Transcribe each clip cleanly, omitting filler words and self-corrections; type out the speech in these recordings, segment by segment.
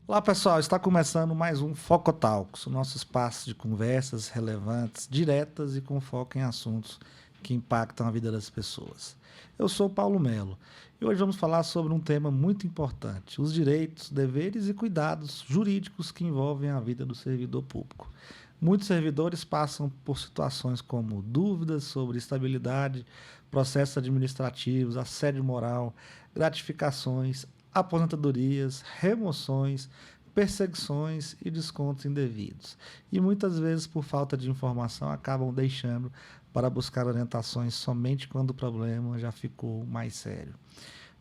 Olá pessoal, está começando mais um Focotalks, o nosso espaço de conversas relevantes, diretas e com foco em assuntos que impactam a vida das pessoas. Eu sou Paulo Melo e hoje vamos falar sobre um tema muito importante, os direitos, deveres e cuidados jurídicos que envolvem a vida do servidor público. Muitos servidores passam por situações como dúvidas sobre estabilidade, processos administrativos, assédio moral, gratificações, aposentadorias, remoções, perseguições e descontos indevidos. E muitas vezes, por falta de informação, acabam deixando para buscar orientações somente quando o problema já ficou mais sério.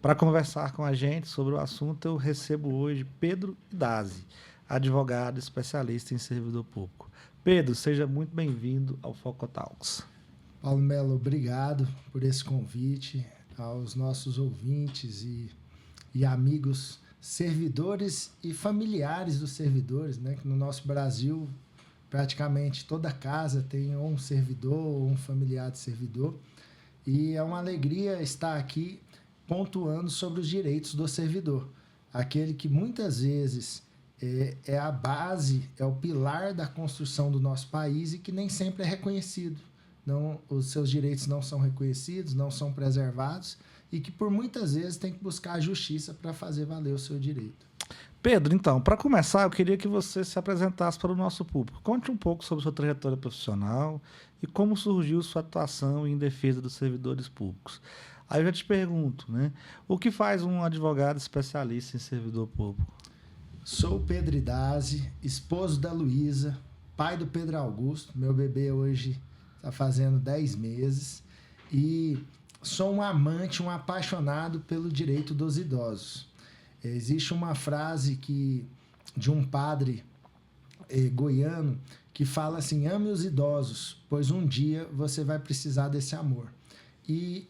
Para conversar com a gente sobre o assunto, eu recebo hoje Pedro Idazzi, advogado especialista em servidor público. Pedro, seja muito bem-vindo ao Focotalks. Paulo Melo, obrigado por esse convite aos nossos ouvintes e amigos servidores e familiares dos servidores, né? Que no nosso Brasil, praticamente toda casa tem ou um servidor ou um familiar de servidor. E é uma alegria estar aqui pontuando sobre os direitos do servidor. Aquele que muitas vezes é a base, é o pilar da construção do nosso país e que nem sempre é reconhecido. Não, os seus direitos não são reconhecidos, não são preservados e que por muitas vezes tem que buscar a justiça para fazer valer o seu direito. Pedro, então, para começar, eu queria que você se apresentasse para o nosso público. Conte um pouco sobre sua trajetória profissional e como surgiu sua atuação em defesa dos servidores públicos. Aí eu já te pergunto, né? O que faz um advogado especialista em servidor público? Sou o Pedro Idazzi, esposo da Luísa, pai do Pedro Augusto. Meu bebê hoje está fazendo 10 meses. E sou um amante, um apaixonado pelo direito dos idosos. Existe uma frase de um padre goiano que fala assim: ame os idosos, pois um dia você vai precisar desse amor. E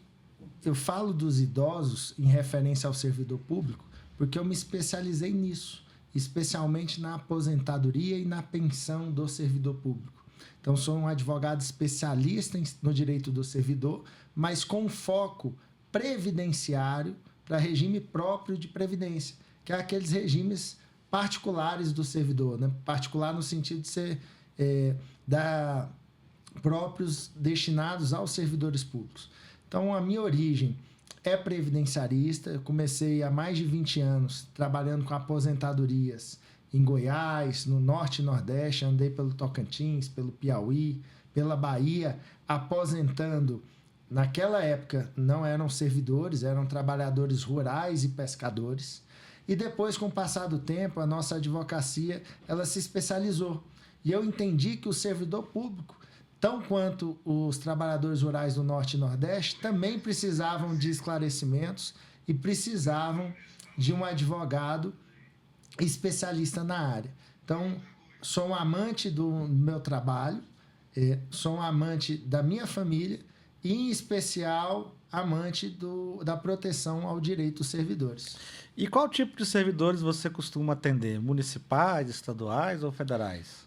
eu falo dos idosos em referência ao servidor público porque eu me especializei nisso, especialmente na aposentadoria e na pensão do servidor público. Então, sou um advogado especialista no direito do servidor, mas com foco previdenciário para regime próprio de previdência, que é aqueles regimes particulares do servidor, né? Particular no sentido de ser próprios destinados aos servidores públicos. Então, a minha origem é previdenciarista. Eu comecei há mais de 20 anos trabalhando com aposentadorias em Goiás, no Norte e Nordeste, andei pelo Tocantins, pelo Piauí, pela Bahia, aposentando. Naquela época não eram servidores, eram trabalhadores rurais e pescadores. E depois, com o passar do tempo, a nossa advocacia ela se especializou. E eu entendi que o servidor público, tão quanto os trabalhadores rurais do Norte e Nordeste, também precisavam de esclarecimentos e precisavam de um advogado especialista na área. Então, sou um amante do meu trabalho, sou um amante da minha família e, em especial, amante da proteção ao direito dos servidores. E qual tipo de servidores você costuma atender? Municipais, estaduais ou federais?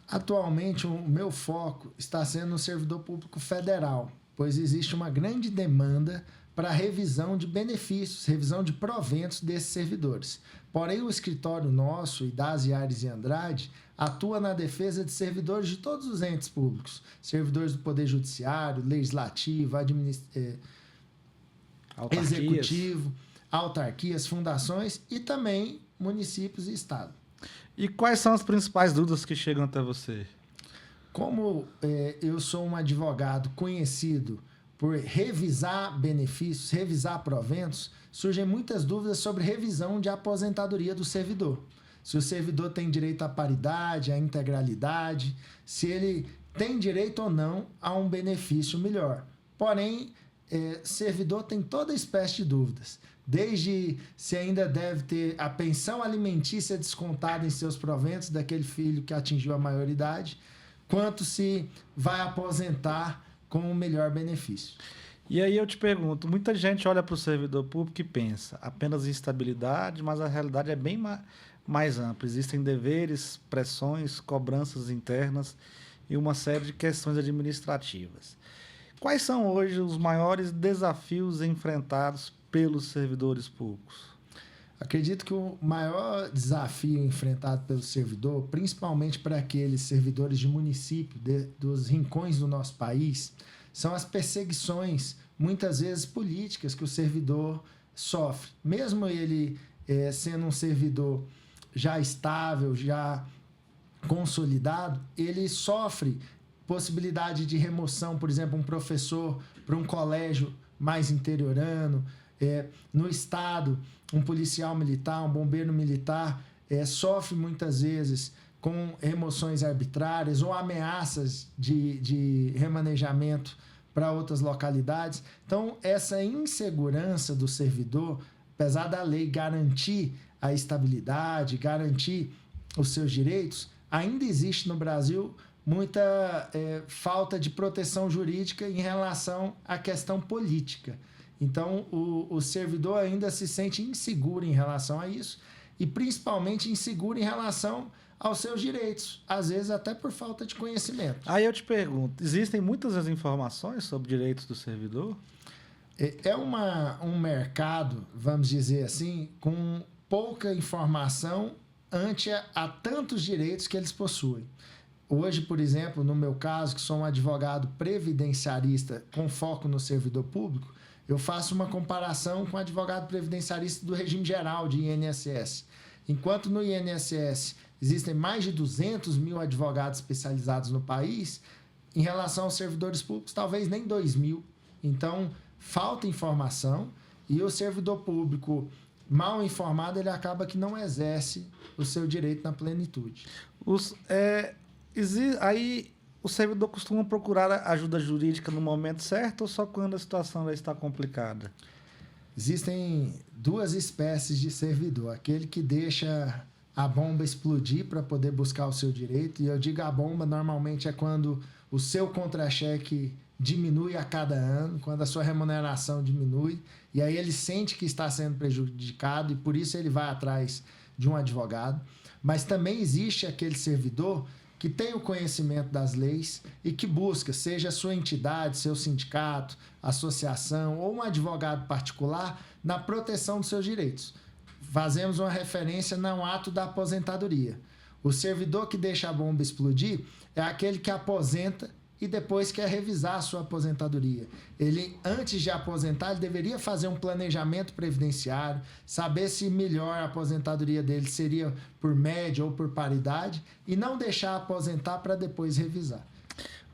Atualmente, o meu foco está sendo no servidor público federal, pois existe uma grande demanda para revisão de benefícios, revisão de proventos desses servidores. Porém, o escritório nosso, Idazzi, Aires e Andrade, atua na defesa de servidores de todos os entes públicos, servidores do Poder Judiciário, Legislativo, Executivo, autarquias, fundações e também municípios e Estado. E quais são as principais dúvidas que chegam até você? Como eu sou um advogado conhecido por revisar benefícios, revisar proventos, surgem muitas dúvidas sobre revisão de aposentadoria do servidor. Se o servidor tem direito à paridade, à integralidade, se ele tem direito ou não a um benefício melhor. Porém, servidor tem toda espécie de dúvidas. Desde se ainda deve ter a pensão alimentícia descontada em seus proventos daquele filho que atingiu a maioridade, quanto se vai aposentar com o melhor benefício. E aí eu te pergunto, muita gente olha para o servidor público e pensa apenas em estabilidade, mas a realidade é bem mais ampla. Existem deveres, pressões, cobranças internas e uma série de questões administrativas. Quais são hoje os maiores desafios enfrentados pelos servidores públicos? Acredito que o maior desafio enfrentado pelo servidor, principalmente para aqueles servidores de município, dos rincões do nosso país, são as perseguições, muitas vezes políticas, que o servidor sofre. Mesmo ele sendo um servidor já estável, já consolidado, ele sofre possibilidade de remoção, por exemplo, um professor para um colégio mais interiorano, no estado, um policial militar, um bombeiro militar sofre muitas vezes com remoções arbitrárias ou ameaças de remanejamento para outras localidades. Então, essa insegurança do servidor, apesar da lei garantir a estabilidade, garantir os seus direitos, ainda existe no Brasil muita falta de proteção jurídica em relação à questão política. Então, o servidor ainda se sente inseguro em relação a isso e, principalmente, inseguro em relação aos seus direitos, às vezes até por falta de conhecimento. Aí eu te pergunto, existem muitas informações sobre direitos do servidor? É um mercado, vamos dizer assim, com pouca informação ante a tantos direitos que eles possuem. Hoje, por exemplo, no meu caso, que sou um advogado previdenciarista com foco no servidor público, eu faço uma comparação com o advogado previdenciarista do regime geral de INSS. Enquanto no INSS existem mais de 200 mil advogados especializados no país, em relação aos servidores públicos, talvez nem 2 mil. Então, falta informação e o servidor público mal informado, ele acaba que não exerce o seu direito na plenitude. Aí o servidor costuma procurar ajuda jurídica no momento certo ou só quando a situação já está complicada? Existem duas espécies de servidor. Aquele que deixa a bomba explodir para poder buscar o seu direito. E eu digo a bomba, normalmente é quando o seu contra-cheque diminui a cada ano, quando a sua remuneração diminui. E aí ele sente que está sendo prejudicado e por isso ele vai atrás de um advogado. Mas também existe aquele servidor que tem o conhecimento das leis e que busca, seja a sua entidade, seu sindicato, associação ou um advogado particular, na proteção dos seus direitos. Fazemos uma referência no ato da aposentadoria. O servidor que deixa a bomba explodir é aquele que aposenta e depois quer revisar a sua aposentadoria. Ele, antes de aposentar, ele deveria fazer um planejamento previdenciário, saber se melhor a aposentadoria dele seria por média ou por paridade e não deixar aposentar para depois revisar.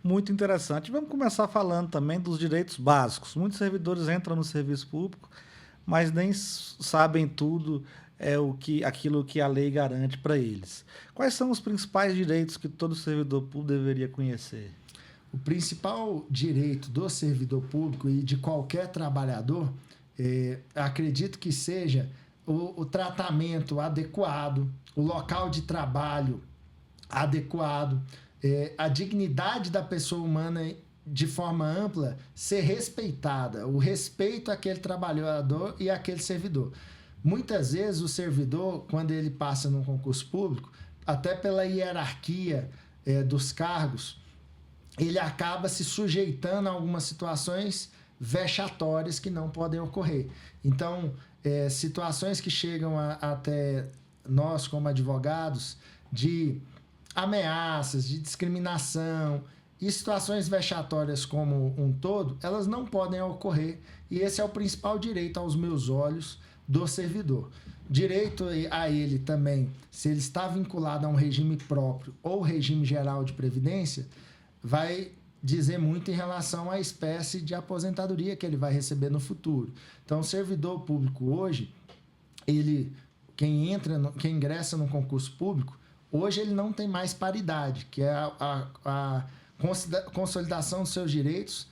Muito interessante. Vamos começar falando também dos direitos básicos. Muitos servidores entram no serviço público, mas nem sabem tudo aquilo que a lei garante para eles. Quais são os principais direitos que todo servidor público deveria conhecer? O principal direito do servidor público e de qualquer trabalhador, acredito que seja o tratamento adequado, o local de trabalho adequado, a dignidade da pessoa humana de forma ampla ser respeitada, o respeito àquele trabalhador e àquele servidor. Muitas vezes o servidor, quando ele passa num concurso público, até pela hierarquia dos cargos, ele acaba se sujeitando a algumas situações vexatórias que não podem ocorrer. Então, situações que chegam até nós como advogados de ameaças, de discriminação e situações vexatórias como um todo, elas não podem ocorrer e esse é o principal direito aos meus olhos do servidor. Direito a ele também, se ele está vinculado a um regime próprio ou regime geral de previdência, vai dizer muito em relação à espécie de aposentadoria que ele vai receber no futuro. Então, o servidor público hoje, quem ingressa no concurso público, hoje ele não tem mais paridade, que é a consolidação dos seus direitos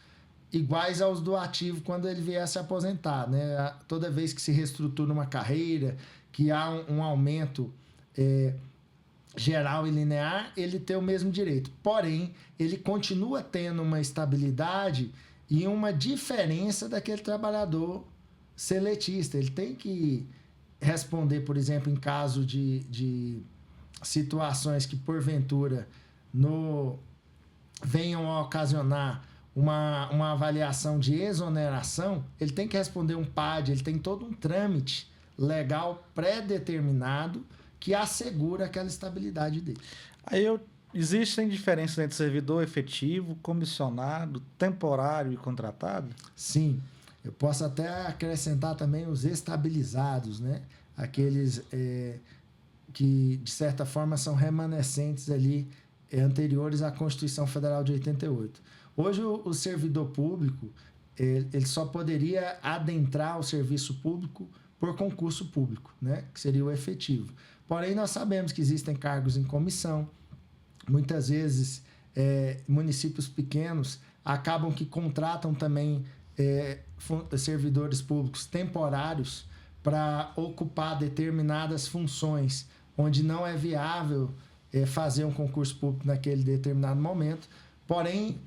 iguais aos do ativo quando ele vier se aposentar, né? Toda vez que se reestrutura uma carreira, que há um aumento geral e linear, ele tem o mesmo direito. Porém, ele continua tendo uma estabilidade e uma diferença daquele trabalhador seletista. Ele tem que responder, por exemplo, em caso de situações que, porventura, venham a ocasionar uma avaliação de exoneração, ele tem que responder um PAD, ele tem todo um trâmite legal pré-determinado que assegura aquela estabilidade dele. Existem diferenças entre servidor efetivo, comissionado, temporário e contratado? Sim. Eu posso até acrescentar também os estabilizados, né? Aqueles que, de certa forma, são remanescentes ali, anteriores à Constituição Federal de 88. Hoje, o servidor público ele só poderia adentrar o serviço público por concurso público, né? Que seria o efetivo. Porém, nós sabemos que existem cargos em comissão. Muitas vezes, municípios pequenos acabam que contratam também servidores públicos temporários para ocupar determinadas funções onde não é viável fazer um concurso público naquele determinado momento. Porém,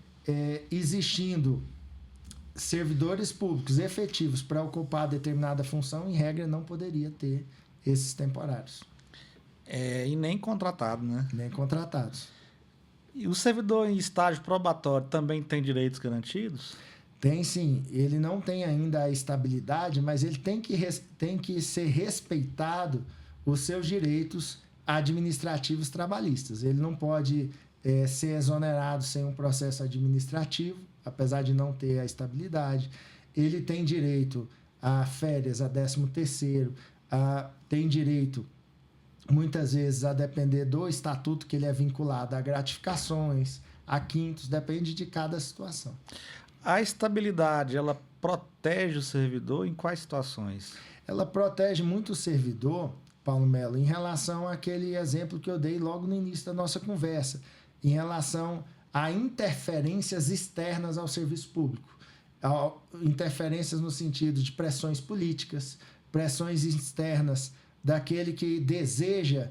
existindo servidores públicos efetivos para ocupar determinada função, em regra, não poderia ter esses temporários. E nem contratado, né? Nem contratados. E o servidor em estágio probatório também tem direitos garantidos? Tem sim. Ele não tem ainda a estabilidade, mas ele tem que ser respeitado os seus direitos administrativos trabalhistas. Ele não pode ser exonerado sem um processo administrativo, apesar de não ter a estabilidade. Ele tem direito a férias, a 13º, tem direito, muitas vezes, a depender do estatuto que ele é vinculado, a gratificações, a quintos, depende de cada situação. A estabilidade, ela protege o servidor em quais situações? Ela protege muito o servidor, Paulo Melo, em relação àquele exemplo que eu dei logo no início da nossa conversa, em relação a interferências externas ao serviço público. Interferências no sentido de pressões políticas, pressões externas daquele que deseja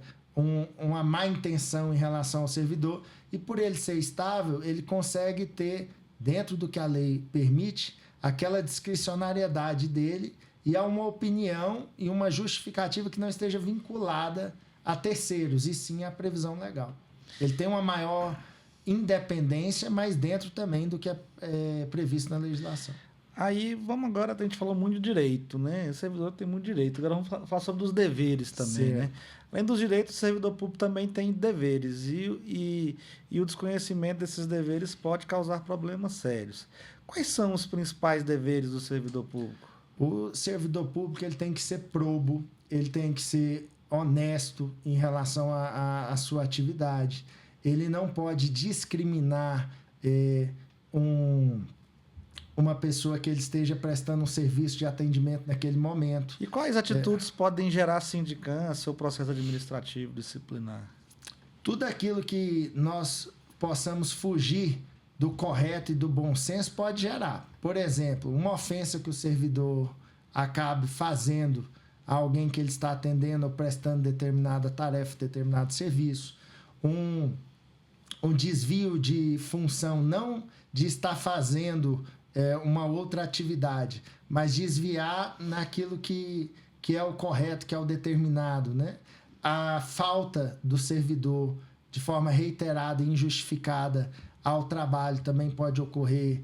uma má intenção em relação ao servidor, e por ele ser estável, ele consegue ter, dentro do que a lei permite, aquela discricionariedade dele e a uma opinião e uma justificativa que não esteja vinculada a terceiros, e sim à previsão legal. Ele tem uma maior independência, mas dentro também do que é previsto na legislação. Aí, vamos agora, a gente falou muito de direito, né? O servidor tem muito direito. Agora vamos falar sobre os deveres também, certo, né? Além dos direitos, o servidor público também tem deveres. E o desconhecimento desses deveres pode causar problemas sérios. Quais são os principais deveres do servidor público? O servidor público ele tem que ser probo, ele tem que ser honesto em relação à sua atividade. Ele não pode discriminar uma pessoa que ele esteja prestando um serviço de atendimento naquele momento. E quais atitudes podem gerar sindicância ou processo administrativo disciplinar? Tudo aquilo que nós possamos fugir do correto e do bom senso pode gerar. Por exemplo, uma ofensa que o servidor acabe fazendo a alguém que ele está atendendo ou prestando determinada tarefa, determinado serviço, um desvio de função, não de estar fazendo uma outra atividade, mas desviar naquilo que é o correto, que é o determinado, né? A falta do servidor de forma reiterada e injustificada ao trabalho também pode ocorrer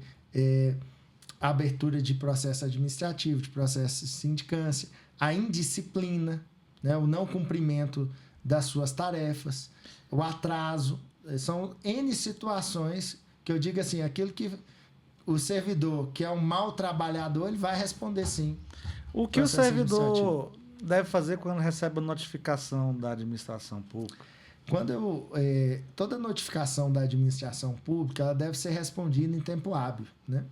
a abertura de processo administrativo, de processo de sindicância, a indisciplina, né? O não cumprimento das suas tarefas, o atraso. São N situações que eu digo assim, aquilo que o servidor, que é um mau trabalhador, ele vai responder sim. O que o servidor deve fazer quando recebe a notificação da administração pública? Toda notificação da administração pública ela deve ser respondida em tempo hábil, né?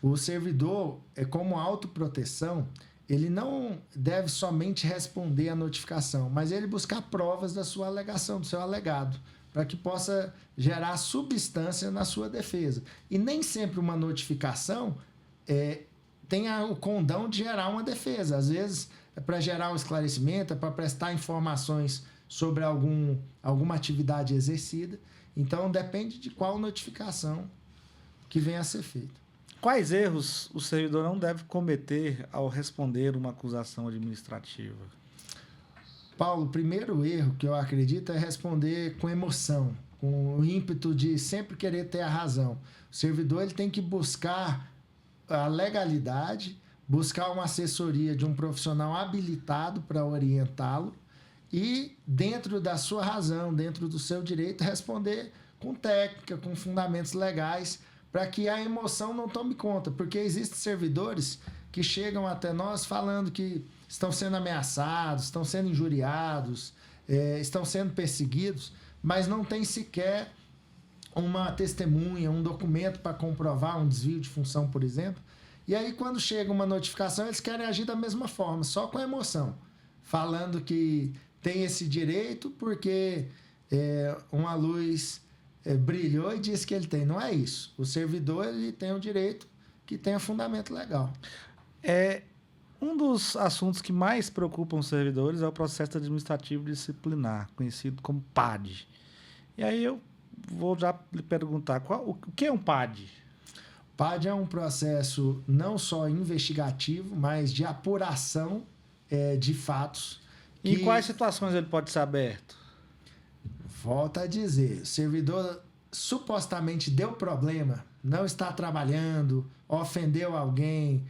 O servidor, como autoproteção, ele não deve somente responder à notificação, mas ele buscar provas da sua alegação, do seu alegado, para que possa gerar substância na sua defesa. E nem sempre uma notificação tem o condão de gerar uma defesa. Às vezes, é para gerar um esclarecimento, é para prestar informações sobre alguma atividade exercida. Então, depende de qual notificação que venha a ser feita. Quais erros o servidor não deve cometer ao responder uma acusação administrativa? Paulo, o primeiro erro que eu acredito é responder com emoção, com o ímpeto de sempre querer ter a razão. O servidor ele tem que buscar a legalidade, buscar uma assessoria de um profissional habilitado para orientá-lo e, dentro da sua razão, dentro do seu direito, responder com técnica, com fundamentos legais, para que a emoção não tome conta. Porque existem servidores que chegam até nós falando que estão sendo ameaçados, estão sendo injuriados, estão sendo perseguidos, mas não tem sequer uma testemunha, um documento para comprovar um desvio de função, por exemplo. E aí, quando chega uma notificação, eles querem agir da mesma forma, só com a emoção, falando que tem esse direito porque uma luz brilhou e disse que ele tem. Não é isso. O servidor ele tem um direito que tenha fundamento legal. Um dos assuntos que mais preocupam os servidores é o processo administrativo disciplinar, conhecido como PAD. E aí eu vou já lhe perguntar, o que é um PAD? PAD é um processo não só investigativo, mas de apuração de fatos. Em quais situações ele pode ser aberto? Volta a dizer, o servidor supostamente deu problema, não está trabalhando, ofendeu alguém,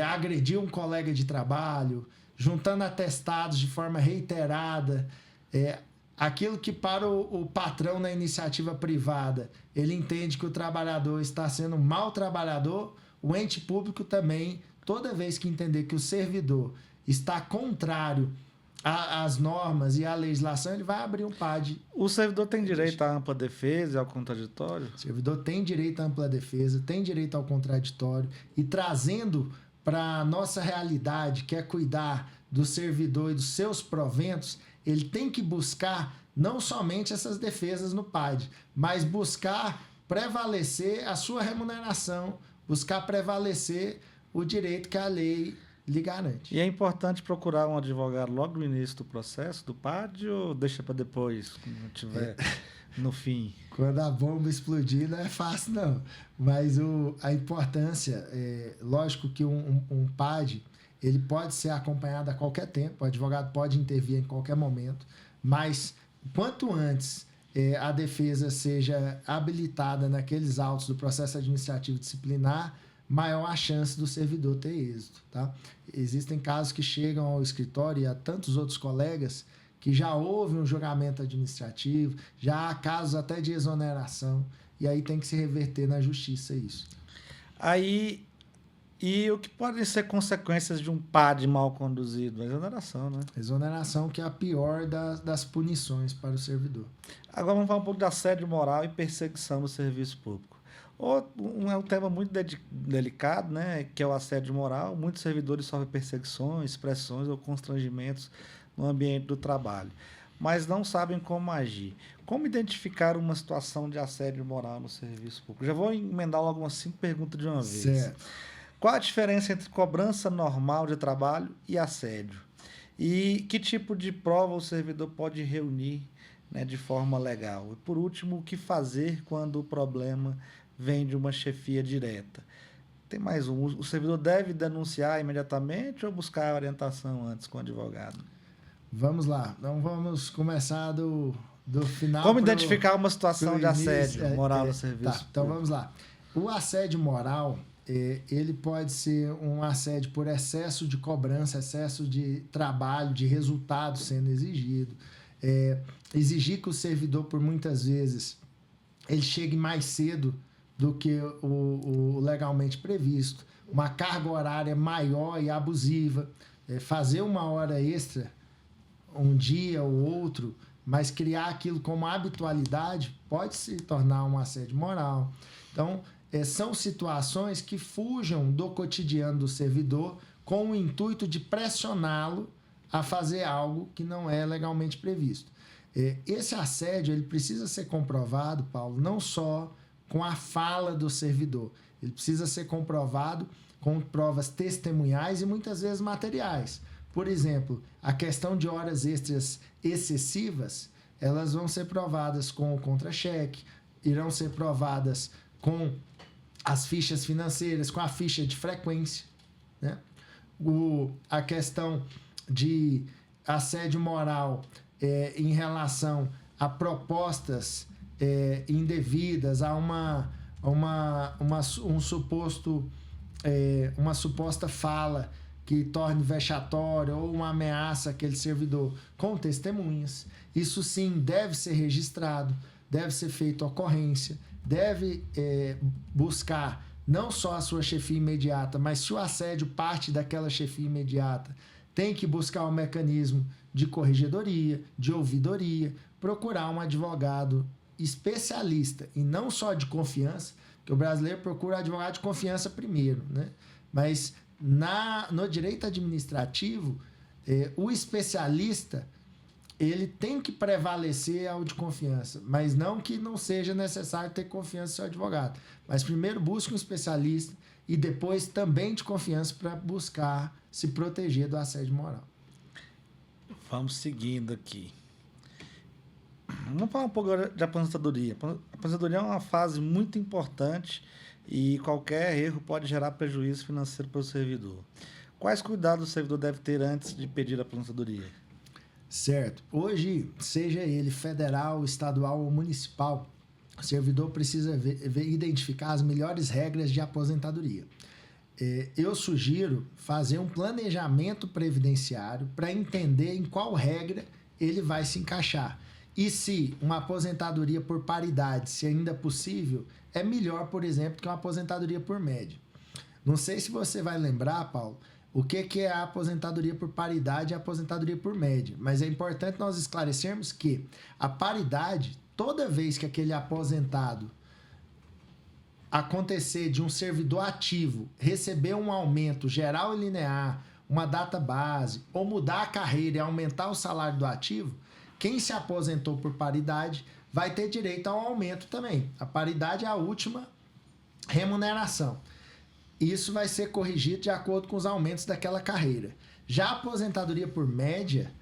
agrediu um colega de trabalho, juntando atestados de forma reiterada, aquilo que para o patrão na iniciativa privada, ele entende que o trabalhador está sendo um mau trabalhador, o ente público também, toda vez que entender que o servidor está contrário às normas e à legislação, ele vai abrir um PAD. O servidor tem direito à ampla defesa e ao contraditório? O servidor tem direito à ampla defesa, tem direito ao contraditório, e trazendo para a nossa realidade, que é cuidar do servidor e dos seus proventos, ele tem que buscar não somente essas defesas no PAD, mas buscar prevalecer a sua remuneração, buscar prevalecer o direito que a lei lhe garante. E é importante procurar um advogado logo no início do processo, do PAD, ou deixa para depois, quando tiver no fim? Quando a bomba explodir, não é fácil, não. Mas a importância, lógico que um PAD, ele pode ser acompanhado a qualquer tempo, o advogado pode intervir em qualquer momento, mas quanto antes a defesa seja habilitada naqueles autos do processo administrativo disciplinar, maior a chance do servidor ter êxito. Tá? Existem casos que chegam ao escritório e a tantos outros colegas que já houve um julgamento administrativo, já há casos até de exoneração, e aí tem que se reverter na justiça isso. Aí, e o que podem ser consequências de um PAD mal conduzido? A exoneração, né? Exoneração, que é a pior das punições para o servidor. Agora vamos falar um pouco de assédio moral e perseguição no serviço público. É um tema muito delicado, né? Que é o assédio moral. Muitos servidores sofrem perseguições, pressões ou constrangimentos no ambiente do trabalho, mas não sabem como agir. Como identificar uma situação de assédio moral no serviço público? Já vou emendar logo umas 5 perguntas de uma vez. Certo. Qual a diferença entre cobrança normal de trabalho e assédio? E que tipo de prova o servidor pode reunir, né, de forma legal? E, por último, o que fazer quando o problema vem de uma chefia direta? Tem mais um. O servidor deve denunciar imediatamente ou buscar orientação antes com o advogado? Vamos lá. Então vamos começar do final. Como identificar uma situação de assédio moral no serviço? Tá, então vamos lá. O assédio moral, ele pode ser um assédio por excesso de cobrança, excesso de trabalho, de resultado sendo exigido. Exigir que o servidor, por muitas vezes, ele chegue mais cedo do que o legalmente previsto, uma carga horária maior e abusiva, fazer uma hora extra um dia ou outro, mas criar aquilo como habitualidade pode se tornar um assédio moral. Então, são situações que fujam do cotidiano do servidor com o intuito de pressioná-lo a fazer algo que não é legalmente previsto. Esse assédio ele precisa ser comprovado, Paulo, não só com a fala do servidor. Ele precisa ser comprovado com provas testemunhais e muitas vezes materiais. Por exemplo, a questão de horas extras excessivas, elas vão ser provadas com o contra-cheque, irão ser provadas com as fichas financeiras, com a ficha de frequência, né? A questão de assédio moral em relação a propostas indevidas, a uma suposta fala que torne vexatória ou uma ameaça àquele servidor com testemunhas. Isso sim deve ser registrado, deve ser feita ocorrência, deve buscar não só a sua chefia imediata, mas se o assédio parte daquela chefia imediata, tem que buscar um mecanismo de corregedoria, de ouvidoria, procurar um advogado especialista e não só de confiança, porque o brasileiro procura advogado de confiança primeiro, né? Mas no direito administrativo, o especialista ele tem que prevalecer ao de confiança, mas não que não seja necessário ter confiança no seu advogado. Mas primeiro busque um especialista e depois também de confiança para buscar se proteger do assédio moral. Vamos seguindo aqui. Vamos falar um pouco agora de aposentadoria. A aposentadoria é uma fase muito importante e qualquer erro pode gerar prejuízo financeiro para o servidor. Quais cuidados o servidor deve ter antes de pedir a aposentadoria? Certo. Hoje, seja ele federal, estadual ou municipal, o servidor precisa identificar as melhores regras de aposentadoria. Eu sugiro fazer um planejamento previdenciário para entender em qual regra ele vai se encaixar. E se uma aposentadoria por paridade, se ainda possível, é melhor, por exemplo, que uma aposentadoria por média. Não sei se você vai lembrar, Paulo, o que é a aposentadoria por paridade e a aposentadoria por média, mas é importante nós esclarecermos que a paridade, toda vez que aquele aposentado acontecer de um servidor ativo receber um aumento geral e linear, uma data base, ou mudar a carreira e aumentar o salário do ativo, quem se aposentou por paridade vai ter direito a um aumento também. A paridade é a última remuneração. Isso vai ser corrigido de acordo com os aumentos daquela carreira. Já a aposentadoria por média,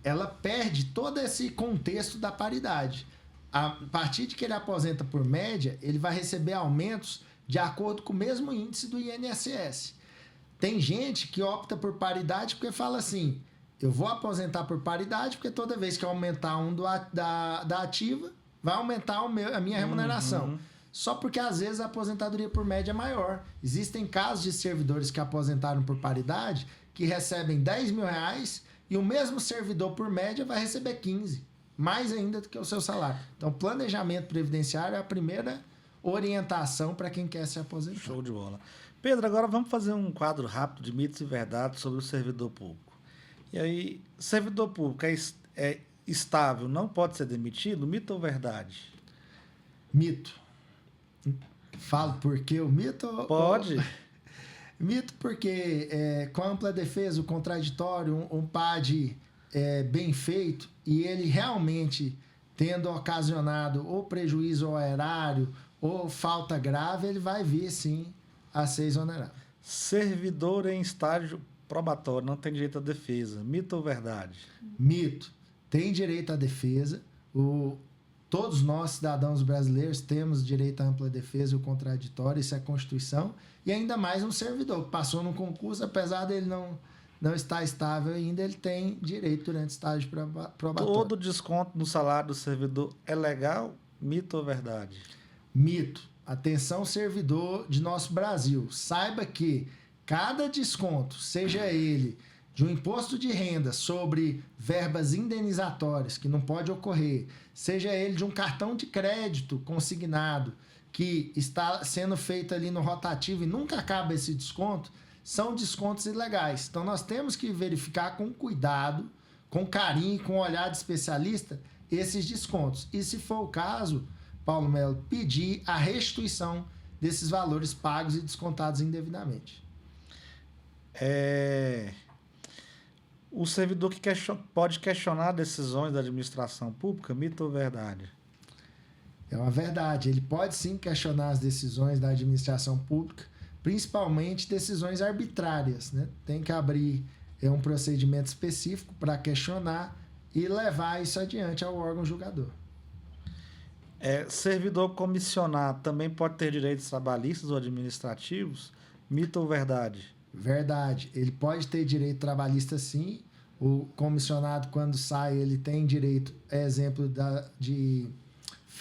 ela perde todo esse contexto da paridade. A partir de que ele aposenta por média, ele vai receber aumentos de acordo com o mesmo índice do INSS. Tem gente que opta por paridade porque fala assim, eu vou aposentar por paridade porque toda vez que eu aumentar da ativa, vai aumentar a minha remuneração. Só porque às vezes a aposentadoria por média é maior. Existem casos de servidores que aposentaram por paridade que recebem R$10.000 e o mesmo servidor por média vai receber 15, mais ainda do que o seu salário. Então, planejamento previdenciário é a primeira orientação para quem quer se aposentar. Show de bola. Pedro, agora vamos fazer um quadro rápido de mitos e verdades sobre o servidor público. E aí, servidor público é estável, não pode ser demitido? Mito ou verdade? Mito. Falo por que o mito? Pode. Mito porque com ampla defesa, o contraditório, um PAD bem feito e ele realmente tendo ocasionado ou prejuízo ao erário ou falta grave, ele vai vir sim a ser exonerado. Servidor em estágio probatório não tem direito à defesa. Mito ou verdade? Mito. Tem direito à defesa. Todos nós, cidadãos brasileiros, temos direito à ampla defesa e o contraditório, isso é a Constituição, e ainda mais um servidor que passou num concurso, apesar dele não estar estável ainda, ele tem direito durante o estágio probatório. Todo desconto no salário do servidor é legal? Mito ou verdade? Mito. Atenção, servidor de nosso Brasil. Saiba que cada desconto, seja ele de um imposto de renda sobre verbas indenizatórias, que não pode ocorrer, seja ele de um cartão de crédito consignado, que está sendo feito ali no rotativo e nunca acaba esse desconto, são descontos ilegais. Então, nós temos que verificar com cuidado, com carinho, com olhar de especialista, esses descontos. E, se for o caso, Paulo Melo, pedir a restituição desses valores pagos e descontados indevidamente. O servidor que pode questionar decisões da administração pública, mito ou verdade? É uma verdade. Ele pode sim questionar as decisões da administração pública, principalmente decisões arbitrárias, né? Tem que abrir um procedimento específico para questionar e levar isso adiante ao órgão julgador. Servidor comissionado também pode ter direitos trabalhistas ou administrativos? Mito ou verdade? Verdade. Ele pode ter direito trabalhista, sim. O comissionado, quando sai, ele tem direito, exemplo de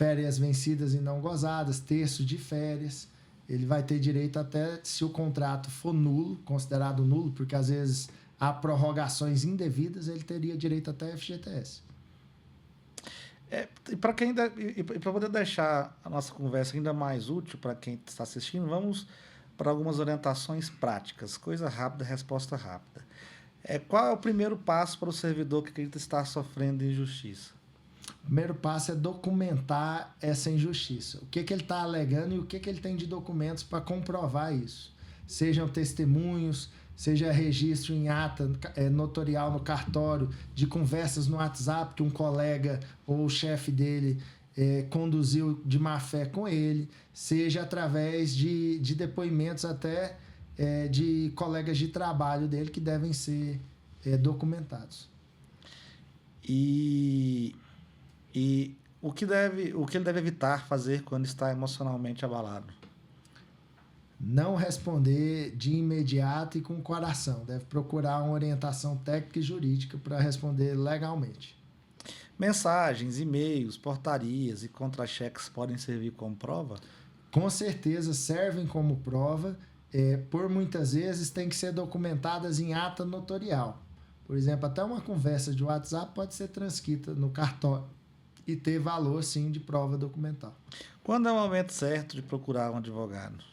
férias vencidas e não gozadas, terço de férias. Ele vai ter direito até, se o contrato for nulo, considerado nulo, porque às vezes há prorrogações indevidas, ele teria direito até FGTS. E para poder deixar a nossa conversa ainda mais útil para quem está assistindo, vamos para algumas orientações práticas. Coisa rápida, resposta rápida. Qual é o primeiro passo para o servidor que acredita estar sofrendo injustiça? O primeiro passo é documentar essa injustiça. O que ele está alegando e o que ele tem de documentos para comprovar isso. Sejam testemunhos, seja registro em ata notorial no cartório, de conversas no WhatsApp que um colega ou o chefe dele conduziu de má fé com ele, seja através de depoimentos até de colegas de trabalho dele que devem ser documentados. E o que ele deve evitar fazer quando está emocionalmente abalado? Não responder de imediato e com o coração. Deve procurar uma orientação técnica e jurídica para responder legalmente. Mensagens, e-mails, portarias e contra-cheques podem servir como prova? Com certeza servem como prova. Por muitas vezes tem que ser documentadas em ata notorial. Por exemplo, até uma conversa de WhatsApp pode ser transcrita no cartório e ter valor, sim, de prova documental. Quando é o momento certo de procurar um advogado?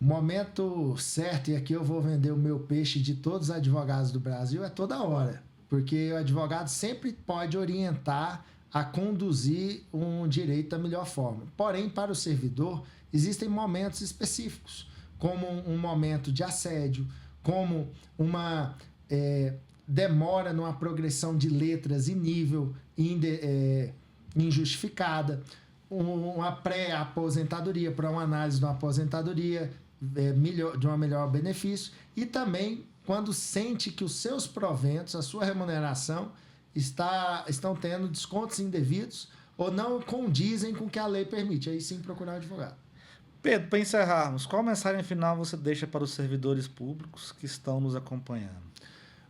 O momento certo, e aqui eu vou vender o meu peixe de todos os advogados do Brasil, é toda hora. Porque o advogado sempre pode orientar a conduzir um direito da melhor forma. Porém, para o servidor, existem momentos específicos, como um momento de assédio, como uma demora numa progressão de letras em nível injustificada, uma pré-aposentadoria para uma análise de uma aposentadoria de um melhor benefício, e também quando sente que os seus proventos, a sua remuneração, estão tendo descontos indevidos ou não condizem com o que a lei permite. Aí sim procurar um advogado. Pedro, para encerrarmos, qual mensagem final você deixa para os servidores públicos que estão nos acompanhando?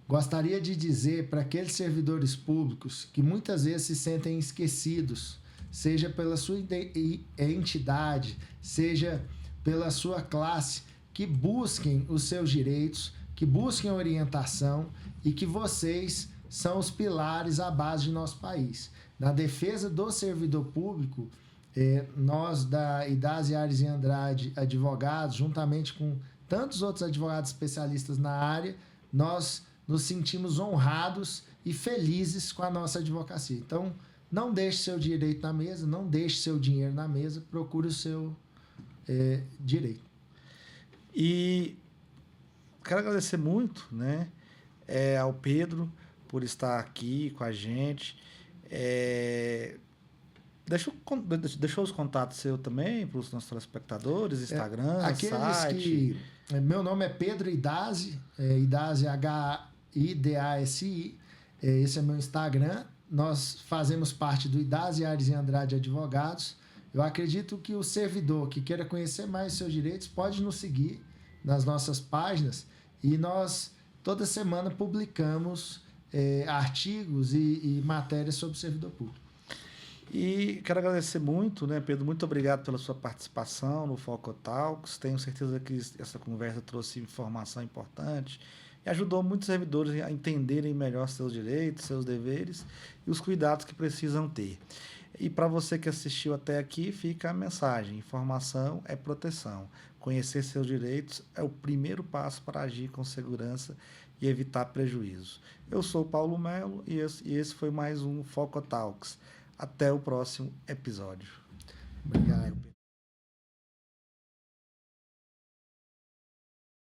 Gostaria de dizer para aqueles servidores públicos que muitas vezes se sentem esquecidos, seja pela sua entidade, seja pela sua classe, que busquem os seus direitos, que busquem orientação e que vocês são os pilares à base de nosso país. Na defesa do servidor público, nós da Idase Ares e Andrade Advogados, juntamente com tantos outros advogados especialistas na área, nós nos sentimos honrados e felizes com a nossa advocacia. Então, não deixe seu direito na mesa, não deixe seu dinheiro na mesa, procure o seu direito. E quero agradecer muito, né, ao Pedro por estar aqui com a gente. Deixou os contatos seus também para os nossos telespectadores, Instagram, site. Meu nome é Pedro Idase, Idase H-I-D-A-S-I. Esse é meu Instagram. Nós fazemos parte do Idase Ares e Andrade Advogados. Eu acredito que o servidor que queira conhecer mais os seus direitos pode nos seguir nas nossas páginas, e nós toda semana publicamos artigos e matérias sobre o servidor público. E quero agradecer muito, né, Pedro? Muito obrigado pela sua participação no Foco Talks. Tenho certeza que essa conversa trouxe informação importante e ajudou muitos servidores a entenderem melhor seus direitos, seus deveres e os cuidados que precisam ter. E para você que assistiu até aqui, fica a mensagem: informação é proteção. Conhecer seus direitos é o primeiro passo para agir com segurança e evitar prejuízos. Eu sou Paulo Melo e esse foi mais um Foco Talks. Até o próximo episódio. Obrigado.